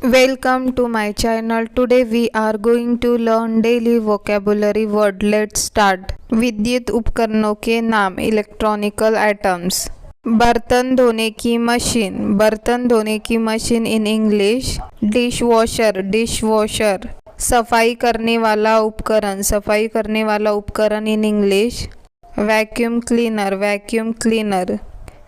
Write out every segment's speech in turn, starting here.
Welcome to my channel. Today we are going to learn daily vocabulary word. Let's start. विद्युत उपकरणों के नाम electronical items. बर्तन धोने की मशीन, बर्तन धोने की machine in English. Dish washer, dish washer. सफाई करने वाला उपकरण, सफाई करने वाला उपकरण in English. Vacuum cleaner, vacuum cleaner.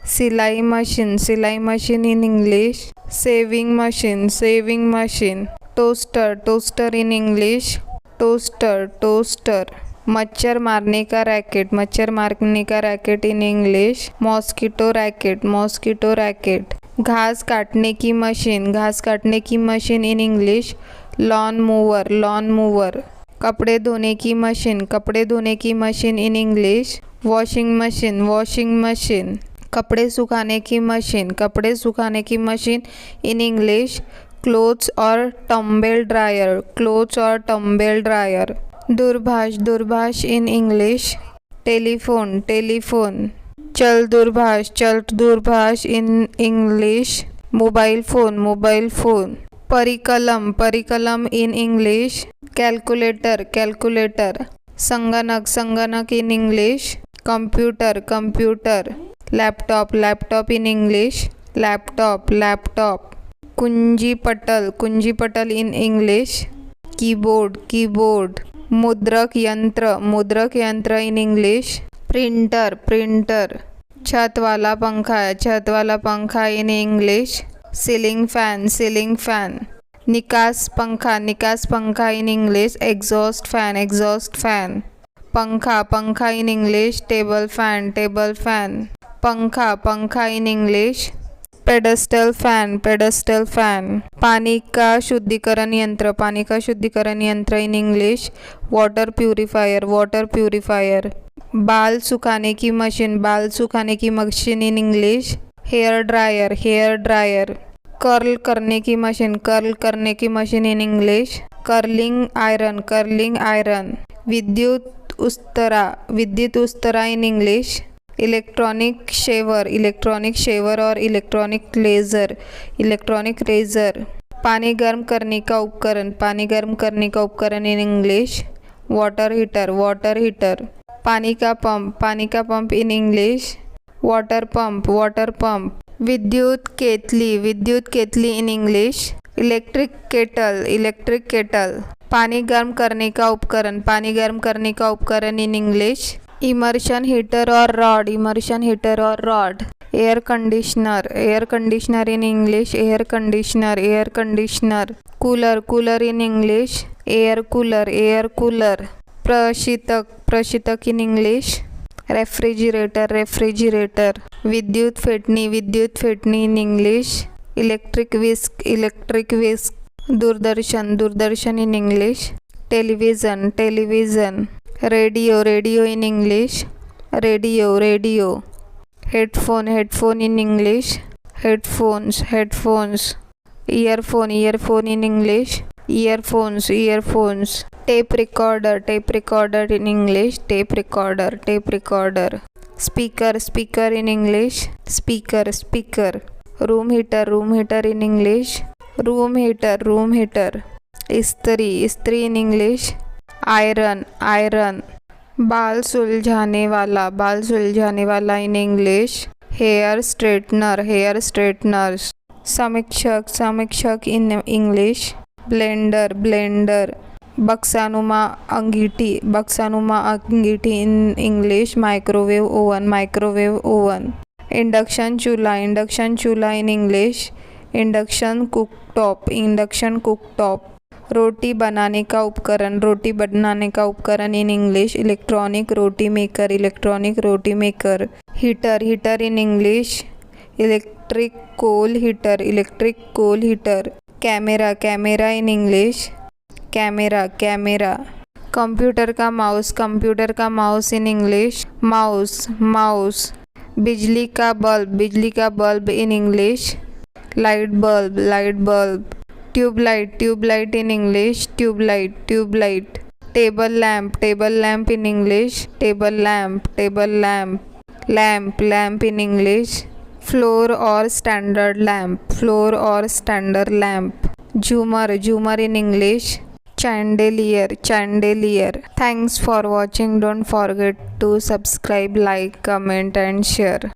सिलाई मशीन, सिलाई machine in English. Sewing machine, sewing machine. Toaster, toaster in English. Toaster, toaster. मच्छर मारने का रैकेट, मच्छर मारने का racket in English. Mosquito racket, mosquito racket. घास काटने की मशीन, घास काटने की machine in English. Lawn mower, lawn mower. कपड़े धोने की मशीन, कपड़े धोने की machine in English. Washing machine, washing machine. कपड़े सुखाने की मशीन, कपड़े सुखाने की मशीन इन इंग्लिश. क्लोथ्स और टम्बल ड्रायर, क्लोथ्स और टम्बल ड्रायर. दूरभाष, दूरभाष इन इंग्लिश. Telephone, telephone. चल दूरभाष, चल दूरभाष in English. Mobile phone, mobile phone. परिकलम, परिकलम इन इंग्लिश. Calculator, calculator. संगणक, संगणक in English. Computer, computer. Laptop, laptop in English. Laptop, laptop. कुंजी पटल, कुंजी पटल इन इंग्लिश. Keyboard, keyboard. मुद्रक यंत्र, मुद्रक यंत्र इन इंग्लिश. Printer, printer. छत वाला पंखा, छत वाला पंखा in English. Ceiling fan, ceiling fan. निकास पंखा, निकास पंखा in English. Exhaust fan, exhaust fan. पंखा, पंखा in English. Table fan, table fan. पंखा, पंखा in English. Pedestal fan, pedestal fan. पानी का शुद्धिकरण यंत्र, पानी का शुद्धिकरण यंत्र in English. Water purifier, water purifier. बाल सुखाने की मशीन, बाल सुखाने की machine in English. Hair dryer, hair dryer. Curl करने की मशीन, कर्ल करने की machine in English. Curling iron, curling iron. विद्युत उस्तरा, विद्युत उस्तरा in English. Electronic shaver, electronic shaver और इलेक्ट्रॉनिक लेज़र, इलेक्ट्रॉनिक लेज़र. पानी गर्म करने का उपकरण, पानी गर्म करने का उपकरण in English. Water heater, water heater. पानी का पंप, पानी का pump in English. Water pump, water pump. विद्युत केतली, विद्युत केतली in English. Electric kettle, electric kettle. पानी गर्म करने का उपकरण, पानी गर्म करने का उपकरण इन इंग्लिश. इमर्शन हीटर और रॉड, इमर्शन हीटर और rod. Air conditioner, air conditioner in English. Air conditioner, air conditioner. Cooler, cooler in English. Air cooler, air cooler. प्रशीतक, प्रशीतक इन इंग्लिश. Refrigerator, refrigerator. विद्युत फेटनी, विद्युत फेटनी in English. Electric whisk, electric whisk. दूरदर्शन, दूरदर्शन in English. Television, television. Radio, radio in English. Radio, radio. Headphone, headphone in English. Headphones, headphones. Earphone, earphone in English. Earphones, earphones. Tape recorder, tape recorder in English. Tape recorder, tape recorder. Speaker, speaker in English. Speaker, speaker. Room heater, room heater in English. Room heater, room heater. इस्त्री, इस्त्री in English. Iron, iron. बाल सुलझाने वाला, बाल सुलझाने वाला in English. Hair straightener, hair straighteners. समीक्षक, समीक्षक इन इंग्लिश. Blender, blender. बक्सानुमा अंगीठी, बक्सानुमा अंगीठी in English. Microwave oven, microwave oven. Induction चूल्हा, इंडक्शन चूल्हा in English. Induction cooktop, induction cooktop. रोटी बनाने का उपकरण, रोटी बनाने का उपकरण in English. Electronic roti maker, electronic roti maker. Heater, heater in English. Electric coal heater, electric coal heater. Camera, camera in English. Camera, camera. Computer का माउस, कंप्यूटर का mouse in English. Mouse, mouse. बिजली का बल्ब, बिजली का bulb in English. Light bulb, light bulb. Tubelight, tubelight in English. Tubelight, tubelight. Table lamp, table lamp in English. Table lamp, table lamp. Lamp, lamp in English. Floor और standard lamp, floor और standard lamp. Jhumar, Jhumar in English. Chandelier, chandelier. Thanks for watching. Don't forget to subscribe, like, comment and share.